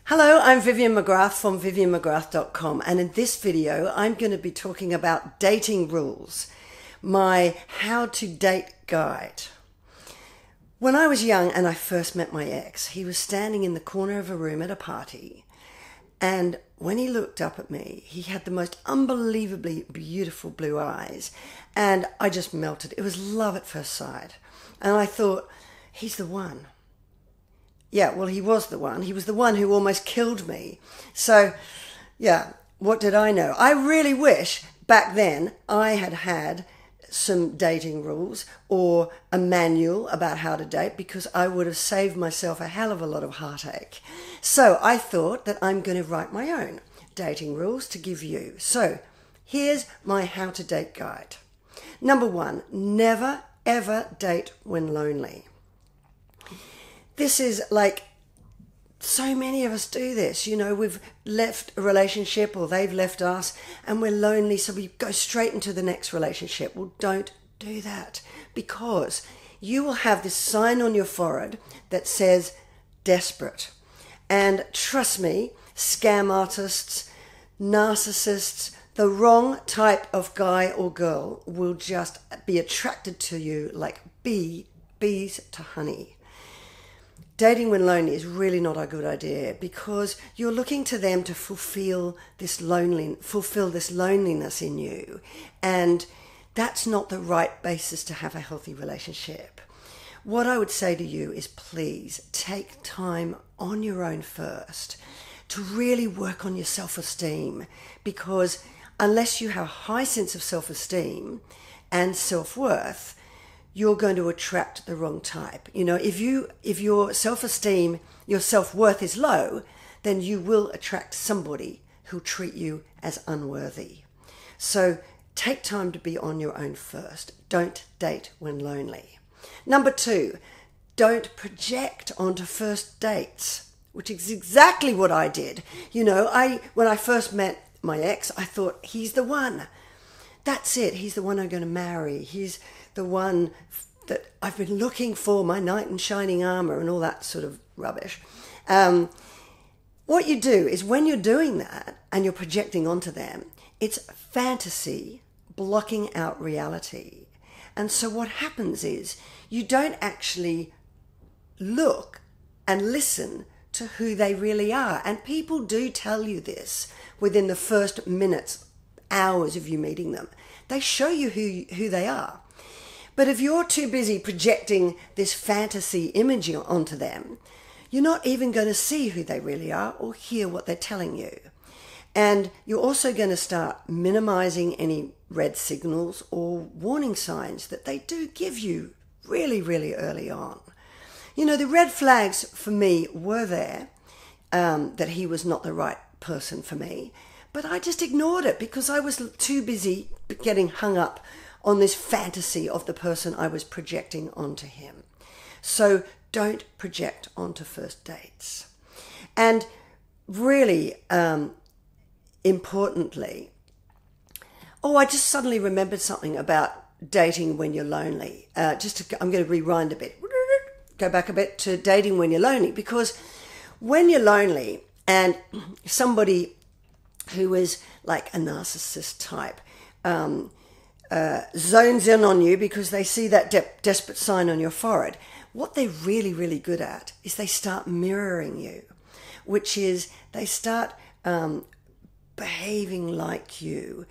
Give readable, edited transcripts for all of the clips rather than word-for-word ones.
Hello, I'm Vivian McGrath from vivianmcgrath.com, and in this video I'm going to be talking about dating rules, my how to date guide. When I was young and I first met my ex, he was standing in the corner of a room at a party, and when he looked up at me, he had the most unbelievably beautiful blue eyes, and I just melted. It was love at first sight, and I thought, he's the one. Yeah, well, he was the one. He was the one who almost killed me. So, yeah, what did I know? I really wish back then I had had some dating rules or a manual about how to date, because I would have saved myself a hell of a lot of heartache. So I thought that I'm going to write my own dating rules to give you. So here's my how to date guide. Number 1, never ever date when lonely. This is like, so many of us do this. You know, we've left a relationship or they've left us and we're lonely, so we go straight into the next relationship. Well, don't do that, because you will have this sign on your forehead that says desperate. And trust me, scam artists, narcissists, the wrong type of guy or girl will just be attracted to you like bees to honey. Dating when lonely is really not a good idea, because you're looking to them to fulfill this loneliness in you, and that's not the right basis to have a healthy relationship. What I would say to you is, please take time on your own first to really work on your self-esteem, because unless you have a high sense of self-esteem and self-worth, you're going to attract the wrong type. You know, if your self-esteem, your self-worth is low, then you will attract somebody who'll treat you as unworthy. So take time to be on your own first. Don't date when lonely. Number 2, don't project onto first dates, which is exactly what I did. You know, when I first met my ex, I thought, he's the one. That's it. He's the one I'm going to marry. He's the one that I've been looking for, my knight in shining armor and all that sort of rubbish. What you do is, when you're doing that and you're projecting onto them, it's fantasy blocking out reality. And so what happens is, you don't actually look and listen to who they really are. And people do tell you this within the first minutes, hours of you meeting them. They show you who they are. But if you're too busy projecting this fantasy image onto them, you're not even going to see who they really are or hear what they're telling you. And you're also going to start minimizing any red signals or warning signs that they do give you really, really early on. You know, the red flags for me were there, that he was not the right person for me. But I just ignored it because I was too busy getting hung up on this fantasy of the person I was projecting onto him. So don't project onto first dates. And really importantly, I just suddenly remembered something about dating when you're lonely. I'm going to rewind a bit, go back a bit to dating when you're lonely, because when you're lonely and somebody who is like a narcissist type zones in on you because they see that desperate sign on your forehead, what they're really, really good at is they start mirroring you, which is they start behaving like you,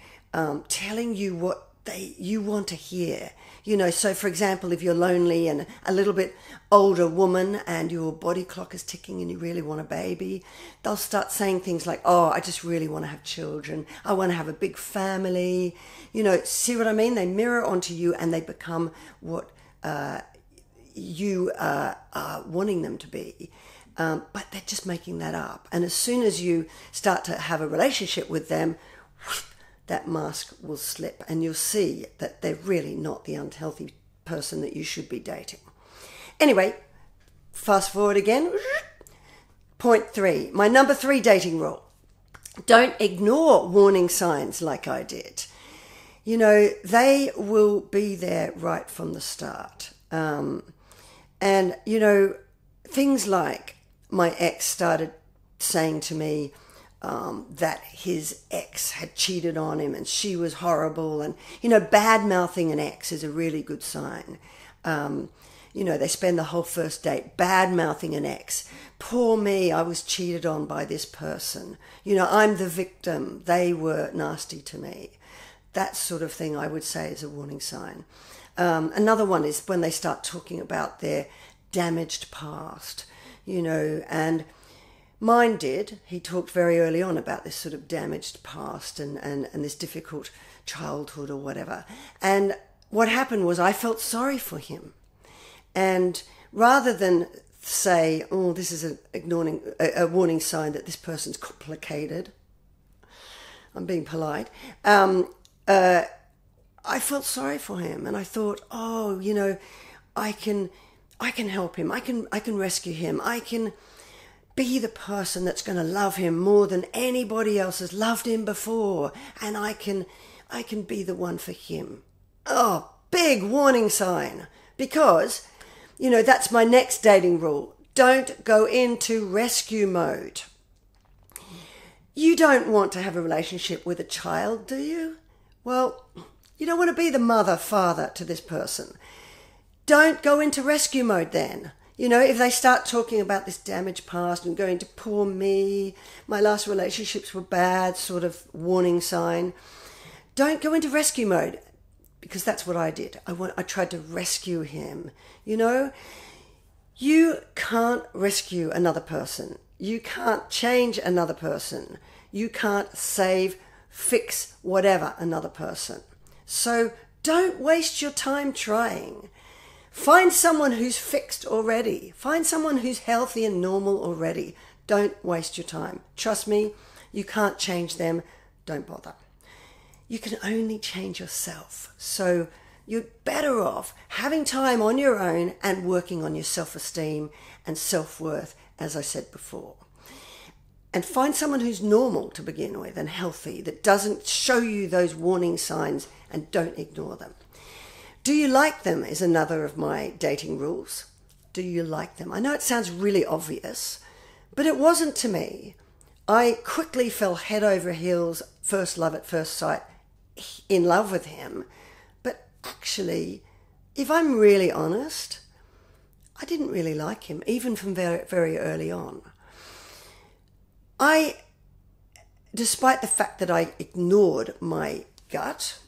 telling you what you want to hear. You know, so for example, if you're lonely and a little bit older woman and your body clock is ticking and you really want a baby, they'll start saying things like, oh, I just really want to have children. I want to have a big family. You know, see what I mean? They mirror onto you and they become what you are wanting them to be. But they're just making that up. And as soon as you start to have a relationship with them, that mask will slip and you'll see that they're really not the unhealthy person that you should be dating. Anyway, fast forward again. Point 3, my number 3 dating rule. Don't ignore warning signs like I did. You know, they will be there right from the start. And, you know, things like my ex started saying to me that his ex had cheated on him and she was horrible. And, bad-mouthing an ex is a really good sign. They spend the whole first date bad-mouthing an ex. Poor me, I was cheated on by this person. I'm the victim. They were nasty to me. That sort of thing I would say is a warning sign. Another one is when they start talking about their damaged past, and mine did. He talked very early on about this sort of damaged past and this difficult childhood or whatever. And what happened was I felt sorry for him. And rather than say, oh, this is a warning sign that this person's complicated, I'm being polite, I felt sorry for him. And I thought, oh, I can help him. I can rescue him. I can be the person that's going to love him more than anybody else has loved him before. And I can be the one for him. Oh, big warning sign. Because, that's my next dating rule. Don't go into rescue mode. You don't want to have a relationship with a child, do you? Well, you don't want to be the mother, father to this person. Don't go into rescue mode then. If they start talking about this damaged past and going to poor me, my last relationships were bad, sort of warning sign. Don't go into rescue mode, because that's what I did. I tried to rescue him. You can't rescue another person. You can't change another person. You can't save, fix, whatever another person. So don't waste your time trying. Find someone who's fixed already. Find someone who's healthy and normal already. Don't waste your time. Trust me, you can't change them. Don't bother. You can only change yourself. So you're better off having time on your own and working on your self-esteem and self-worth, as I said before. And find someone who's normal to begin with and healthy, that doesn't show you those warning signs, and don't ignore them. Do you like them is another of my dating rules. Do you like them? I know it sounds really obvious, but it wasn't to me. I quickly fell head over heels, first love at first sight, in love with him. But actually, if I'm really honest, I didn't really like him, even from very, very early on. Despite the fact that I ignored my gut,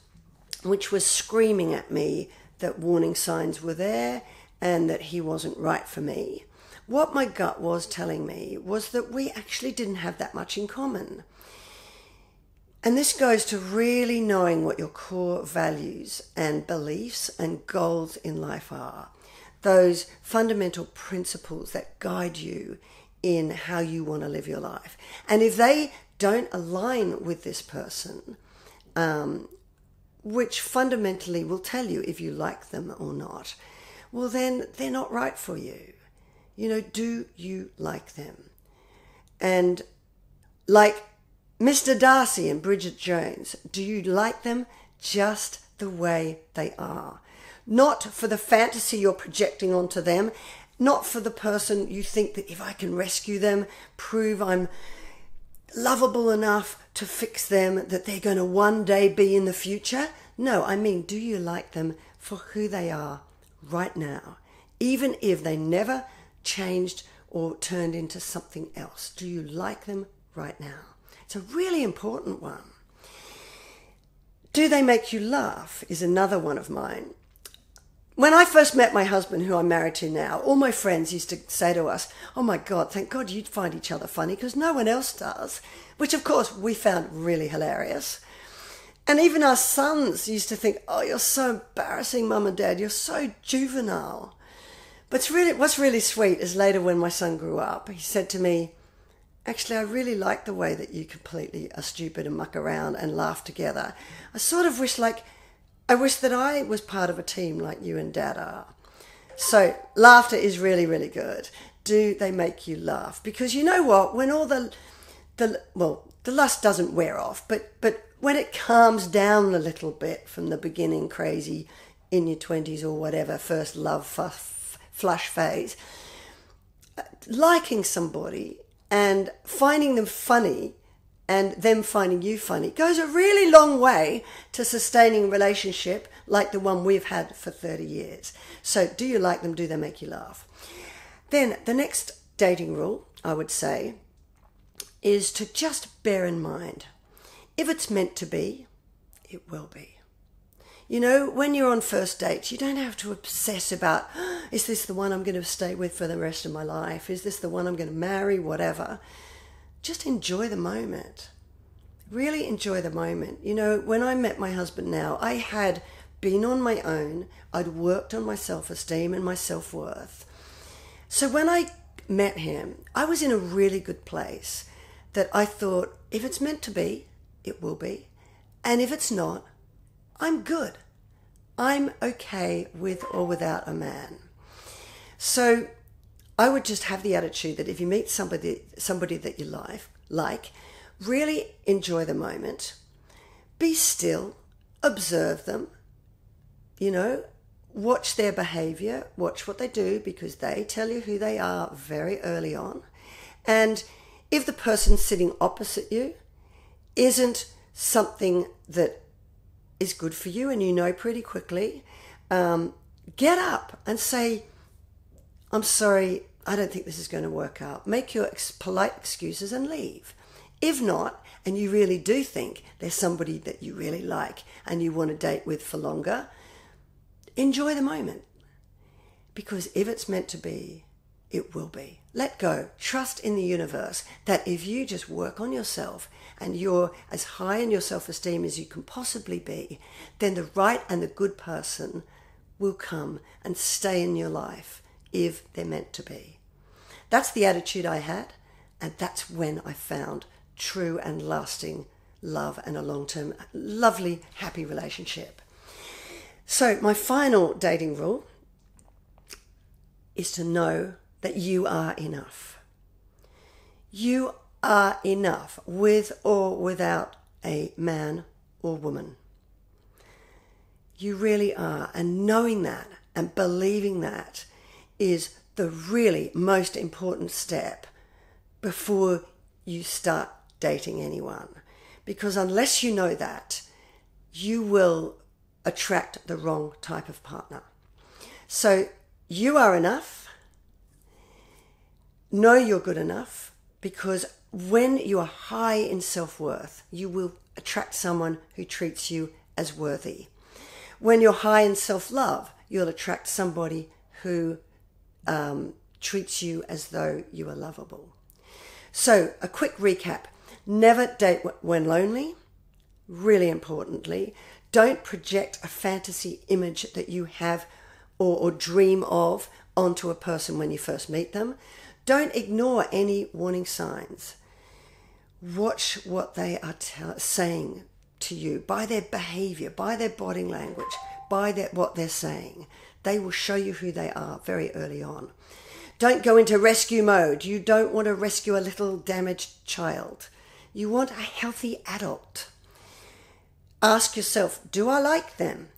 which was screaming at me that warning signs were there and that he wasn't right for me, what my gut was telling me was that we actually didn't have that much in common. And this goes to really knowing what your core values and beliefs and goals in life are. Those fundamental principles that guide you in how you want to live your life. And if they don't align with this person, which fundamentally will tell you if you like them or not, well, then they're not right for you. Do you like them? And like Mr. Darcy and Bridget Jones, do you like them just the way they are? Not for the fantasy you're projecting onto them, not for the person you think that if I can rescue them, prove I'm lovable enough to fix them, that they're going to one day be in the future. No, I mean, do you like them for who they are right now? Even if they never changed or turned into something else. Do you like them right now? It's a really important one. Do they make you laugh is another one of mine. When I first met my husband, who I'm married to now, all my friends used to say to us, oh my God, thank God you'd find each other funny because no one else does, which of course we found really hilarious. And even our sons used to think, oh, you're so embarrassing, Mum and Dad, you're so juvenile. But what's really sweet is later when my son grew up, he said to me, actually, I really like the way that you completely are stupid and muck around and laugh together. I sort of wish that I was part of a team like you and Dad are. So laughter is really, really good. Do they make you laugh? Because you know what? When all the lust doesn't wear off, but when it calms down a little bit from the beginning crazy in your 20s or whatever, first love flush phase, liking somebody and finding them funny and them finding you funny goes a really long way to sustaining a relationship like the one we've had for 30 years. So do you like them? Do they make you laugh? Then the next dating rule, I would say, is to just bear in mind, if it's meant to be, it will be. You know, when you're on first dates, you don't have to obsess about, is this the one I'm going to stay with for the rest of my life? Is this the one I'm going to marry? Whatever. Just enjoy the moment. Really enjoy the moment. You know, when I met my husband now, I had been on my own. I'd worked on my self-esteem and my self-worth. So when I met him, I was in a really good place that I thought, if it's meant to be, it will be. And if it's not, I'm good. I'm okay with or without a man. So I would just have the attitude that if you meet somebody that you like, really enjoy the moment. Be still, observe them, you know, watch their behavior, watch what they do, because they tell you who they are very early on. And if the person sitting opposite you isn't something that is good for you, and you know pretty quickly, get up and say, I'm sorry, I don't think this is going to work out. Make your polite excuses and leave. If not, and you really do think there's somebody that you really like and you want to date with for longer, enjoy the moment. Because if it's meant to be, it will be. Let go. Trust in the universe that if you just work on yourself and you're as high in your self-esteem as you can possibly be, then the right and the good person will come and stay in your life if they're meant to be. That's the attitude I had, and that's when I found true and lasting love and a long-term, lovely, happy relationship. So my final dating rule is to know that you are enough. You are enough with or without a man or woman. You really are. And knowing that and believing that is the really most important step before you start dating anyone. Because unless you know that, you will attract the wrong type of partner. So you are enough. Know you're good enough, because when you are high in self-worth, you will attract someone who treats you as worthy. When you're high in self-love, you'll attract somebody who treats you as though you are lovable. So a quick recap. Never date when lonely. Really importantly, don't project a fantasy image that you have or dream of onto a person when you first meet them. Don't ignore any warning signs. Watch what they are saying to you by their behavior, by their body language, by what they're saying. They will show you who they are very early on. Don't go into rescue mode. You don't want to rescue a little damaged child. You want a healthy adult. Ask yourself, do I like them?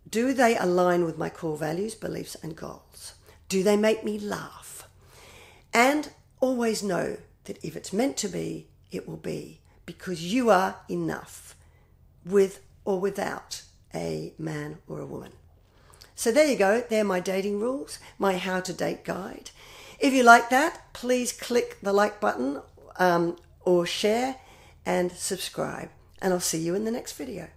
Do they align with my core values, beliefs, and goals? Do they make me laugh? And always know that if it's meant to be, it will be, because you are enough with or without a man or a woman. So there you go. They're my dating rules, my how to date guide. If you like that, please click the like button or share and subscribe. And I'll see you in the next video.